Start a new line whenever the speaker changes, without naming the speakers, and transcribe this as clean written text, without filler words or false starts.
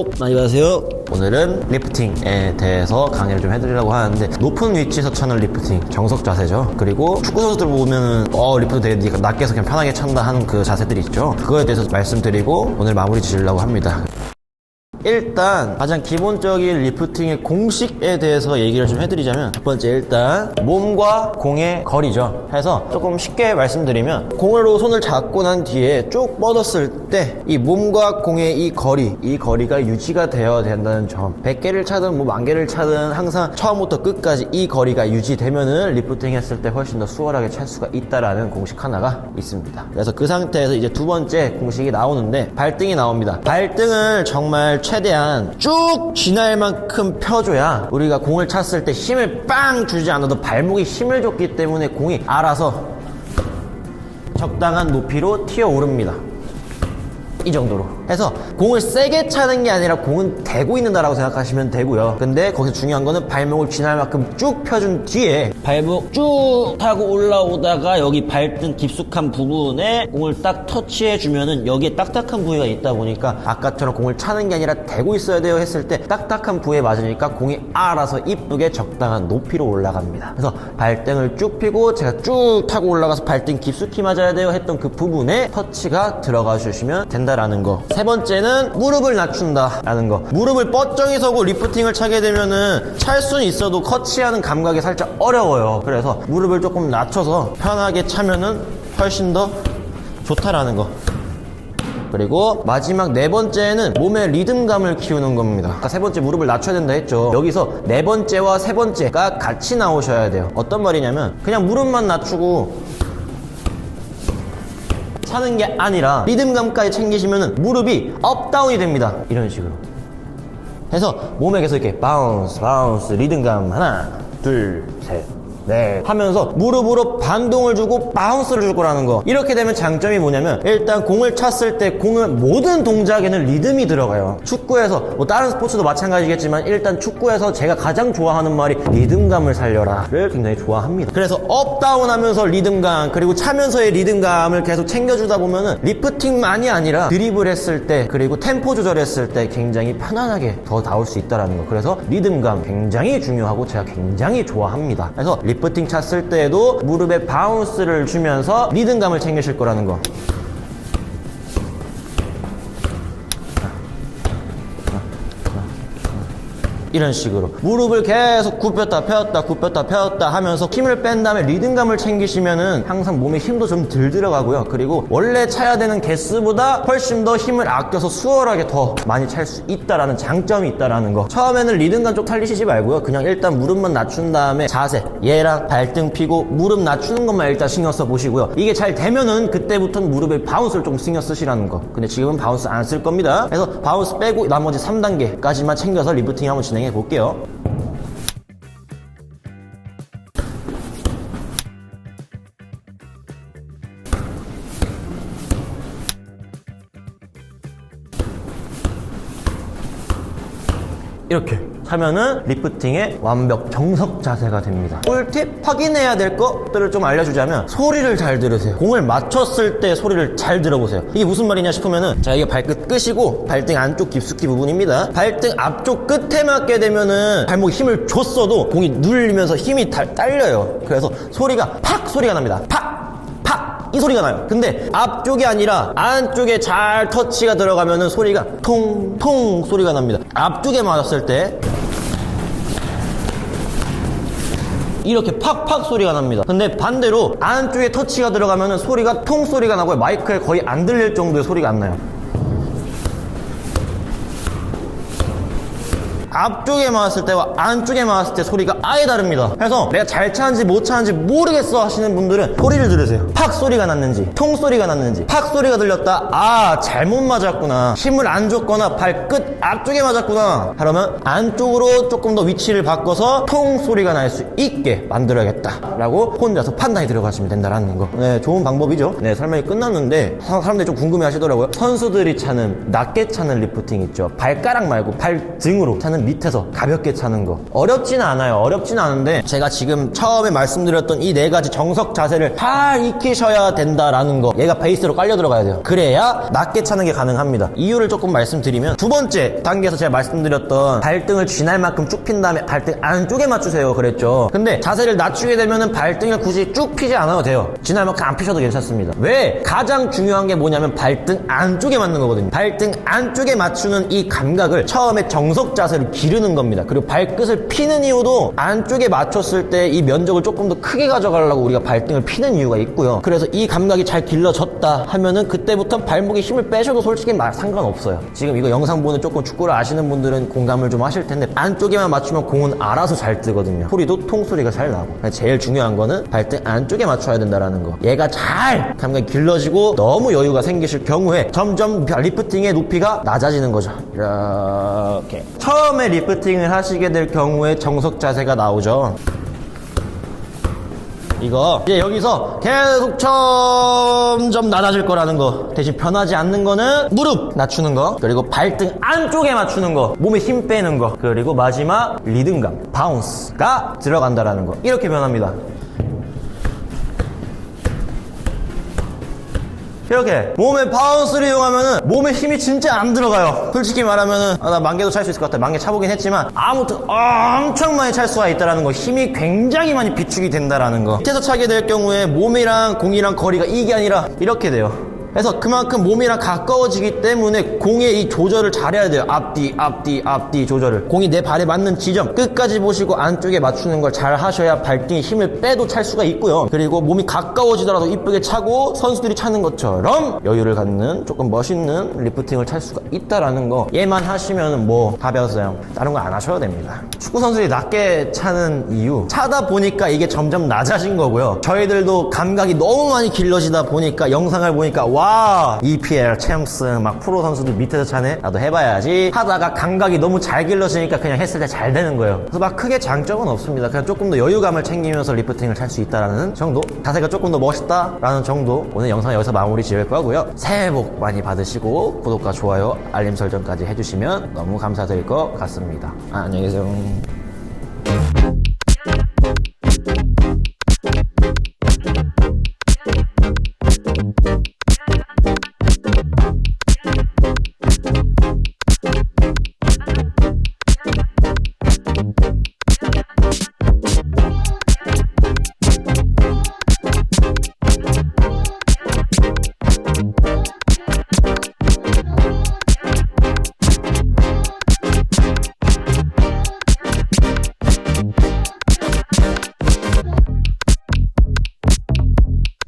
복 많이 받으세요. 오늘은 리프팅에 대해서 강의를 좀 해드리려고 하는데, 높은 위치에서 차는 리프팅, 정석 자세죠. 그리고 축구 선수들 보면은 리프트 되게 낮게 해서 그냥 편하게 찬다 하는 그 자세들이 있죠. 그거에 대해서 말씀드리고 오늘 마무리 지으려고 합니다. 일단 가장 기본적인 리프팅의 공식에 대해서 얘기를 좀 해드리자면, 첫 번째 일단 몸과 공의 거리죠. 해서 조금 쉽게 말씀드리면, 공으로 손을 잡고 난 뒤에 쭉 뻗었을 때 이 몸과 공의 이 거리가 유지가 되어야 된다는 점. 100개를 차든 뭐 10,000개를 차든 항상 처음부터 끝까지 이 거리가 유지되면은 리프팅 했을 때 훨씬 더 수월하게 찰 수가 있다라는 공식 하나가 있습니다. 그래서 그 상태에서 이제 두 번째 공식이 나오는데, 발등이 나옵니다. 발등을 정말 최대한 쭉 지날 만큼 펴줘야 우리가 공을 찼을 때 힘을 빵 주지 않아도 발목이 힘을 줬기 때문에 공이 알아서 적당한 높이로 튀어오릅니다. 이 정도로 해서 공을 세게 차는 게 아니라 공은 대고 있는다라고 생각하시면 되고요. 근데 거기서 중요한 거는 발목을 지날 만큼 쭉 펴준 뒤에 발목 쭉 타고 올라오다가 여기 발등 깊숙한 부분에 공을 딱 터치해 주면은 여기에 딱딱한 부위가 있다 보니까 아까처럼 공을 차는 게 아니라 대고 있어야 돼요 했을 때 딱딱한 부위에 맞으니까 공이 알아서 이쁘게 적당한 높이로 올라갑니다. 그래서 발등을 쭉 펴고 제가 쭉 타고 올라가서 발등 깊숙이 맞아야 돼요 했던 그 부분에 터치가 들어가 주시면 된다라는 거. 세 번째는 무릎을 낮춘다 라는 거. 무릎을 뻗정이 서고 리프팅을 차게 되면은 찰 수는 있어도 커치하는 감각이 살짝 어려워요. 그래서 무릎을 조금 낮춰서 편하게 차면은 훨씬 더 좋다라는 거. 그리고 마지막 네 번째는 몸의 리듬감을 키우는 겁니다. 아까 세 번째 무릎을 낮춰야 된다 했죠. 여기서 네 번째와 세 번째가 같이 나오셔야 돼요. 어떤 말이냐면, 그냥 무릎만 낮추고 차는 게 아니라 리듬감까지 챙기시면은 무릎이 업다운이 됩니다. 이런 식으로 해서 몸에 계속 이렇게 바운스 리듬감 하나 둘 셋 네 하면서 무릎으로 반동을 주고 바운스를 줄 거라는 거. 이렇게 되면 장점이 뭐냐면, 일단 공을 찼을 때 공은 모든 동작에는 리듬이 들어가요. 축구에서 뭐 다른 스포츠도 마찬가지겠지만, 일단 축구에서 제가 가장 좋아하는 말이 리듬감을 살려라를 굉장히 좋아합니다. 그래서 업다운 하면서 리듬감, 그리고 차면서의 리듬감을 계속 챙겨주다 보면은 리프팅만이 아니라 드리블 했을 때, 그리고 템포 조절했을 때 굉장히 편안하게 더 나올 수 있다는 거. 그래서 리듬감 굉장히 중요하고 제가 굉장히 좋아합니다. 그래서 리프팅 찼을 때에도 무릎에 바운스를 주면서 리듬감을 챙기실 거라는 거. 이런 식으로 무릎을 계속 굽혔다 펴었다 하면서 힘을 뺀 다음에 리듬감을 챙기시면은 항상 몸에 힘도 좀 덜 들어가고요. 그리고 원래 차야 되는 개수보다 훨씬 더 힘을 아껴서 수월하게 더 많이 찰 수 있다라는 장점이 있다라는 거. 처음에는 리듬감 쪽 살리시지 말고요. 그냥 일단 무릎만 낮춘 다음에 자세, 얘랑 발등 피고 무릎 낮추는 것만 일단 신경 써 보시고요. 이게 잘 되면은 그때부터는 무릎에 바운스를 좀 신경 쓰시라는 거. 근데 지금은 바운스 안 쓸 겁니다. 그래서 바운스 빼고 나머지 3단계까지만 챙겨서 리프팅 한번 진행해 볼게요. 이렇게 하면은 리프팅의 완벽 정석 자세가 됩니다. 꿀팁 확인해야 될 것들을 좀 알려주자면, 소리를 잘 들으세요. 공을 맞췄을 때 소리를 잘 들어보세요. 이게 무슨 말이냐 싶으면은, 자, 이게 발끝 끝이고 발등 안쪽 깊숙이 부분입니다. 발등 앞쪽 끝에 맞게 되면은 발목에 힘을 줬어도 공이 눌리면서 힘이 딸려요. 그래서 소리가 팍 소리가 납니다. 팍! 이 소리가 나요. 근데 앞쪽이 아니라 안쪽에 잘 터치가 들어가면은 소리가 통통 소리가 납니다. 앞쪽에 맞았을 때 이렇게 팍팍 소리가 납니다. 근데 반대로 안쪽에 터치가 들어가면은 소리가 통 소리가 나고요. 마이크에 거의 안 들릴 정도의 소리가 안 나요. 앞쪽에 맞았을 때와 안쪽에 맞았을 때 소리가 아예 다릅니다. 그래서 내가 잘 차는지 못 차는지 모르겠어 하시는 분들은 소리를 들으세요. 팍 소리가 났는지, 통 소리가 났는지. 팍 소리가 들렸다, 아 잘못 맞았구나, 힘을 안 줬거나 발끝 앞쪽에 맞았구나, 그러면 안쪽으로 조금 더 위치를 바꿔서 통 소리가 날 수 있게 만들어야겠다 라고 혼자서 판단이 들어가시면 된다라는 거. 네, 좋은 방법이죠. 네, 설명이 끝났는데 사람들이 좀 궁금해 하시더라고요. 선수들이 차는 낮게 차는 리프팅 있죠. 발가락 말고 발등으로 차는 밑에서 가볍게 차는 거. 어렵지는 않아요. 어렵지는 않은데 제가 지금 처음에 말씀드렸던 이 4가지 정석 자세를 잘 익히셔야 된다라는 거. 얘가 베이스로 깔려 들어가야 돼요. 그래야 낮게 차는 게 가능합니다. 이유를 조금 말씀드리면 두 번째 단계에서 제가 말씀드렸던 발등을 쥐날 만큼 쭉 핀 다음에 발등 안쪽에 맞추세요 그랬죠. 근데 자세를 낮추게 되면은 발등을 굳이 쭉 피지 않아도 돼요. 쥐날 만큼 안 피셔도 괜찮습니다. 왜? 가장 중요한 게 뭐냐면 발등 안쪽에 맞는 거거든요. 발등 안쪽에 맞추는 이 감각을 처음에 정석 자세로 기르는 겁니다. 그리고 발끝을 피는 이유도 안쪽에 맞췄을 때 이 면적을 조금 더 크게 가져가려고 우리가 발등을 피는 이유가 있고요. 그래서 이 감각이 잘 길러졌다 하면은 그때부터 발목에 힘을 빼셔도 솔직히 상관없어요. 지금 이거 영상 보는 조금 축구를 아시는 분들은 공감을 좀 하실 텐데 안쪽에만 맞추면 공은 알아서 잘 뜨거든요. 소리도 통소리가 잘 나고. 제일 중요한 거는 발등 안쪽에 맞춰야 된다라는 거. 얘가 잘 감각이 길러지고 너무 여유가 생기실 경우에 점점 리프팅의 높이가 낮아지는 거죠. 이렇게 처음에 리프팅을 하시게 될 경우에 정석 자세가 나오죠. 이거 이제 여기서 계속 점점 낮아질 거라는 거. 대신 변하지 않는 거는 무릎 낮추는 거, 그리고 발등 안쪽에 맞추는 거, 몸에 힘 빼는 거, 그리고 마지막 리듬감, 바운스가 들어간다라는 거. 이렇게 변합니다. 이렇게 몸에 바운스를 이용하면은 몸에 힘이 진짜 안 들어가요. 솔직히 말하면은 나 만개도 찰 수 있을 것 같아. 만개 차보긴 했지만 아무튼 엄청 많이 찰 수가 있다라는 거. 힘이 굉장히 많이 비축이 된다라는 거. 밑에서 차게 될 경우에 몸이랑 공이랑 거리가 이게 아니라 이렇게 돼요. 그래서 그만큼 몸이랑 가까워지기 때문에 공의 이 조절을 잘해야 돼요. 앞뒤 조절을. 공이 내 발에 맞는 지점 끝까지 보시고 안쪽에 맞추는 걸 잘 하셔야 발등에 힘을 빼도 찰 수가 있고요. 그리고 몸이 가까워지더라도 이쁘게 차고 선수들이 차는 것처럼 여유를 갖는 조금 멋있는 리프팅을 찰 수가 있다라는 거. 얘만 하시면 뭐 다 배웠어요. 다른 거 안 하셔도 됩니다. 축구 선수들이 낮게 차는 이유, 차다 보니까 이게 점점 낮아진 거고요. 저희들도 감각이 너무 많이 길러지다 보니까 영상을 보니까 와, EPL, 챔스, 막 프로 선수들 밑에서 차네? 나도 해봐야지 하다가 감각이 너무 잘 길러지니까 그냥 했을 때 잘 되는 거예요. 그래서 막 크게 장점은 없습니다. 그냥 조금 더 여유감을 챙기면서 리프팅을 찰 수 있다라는 정도? 자세가 조금 더 멋있다라는 정도? 오늘 영상 여기서 마무리 지을 거고요. 새해 복 많이 받으시고 구독과 좋아요, 알림 설정까지 해주시면 너무 감사드릴 것 같습니다. 안녕히 계세요.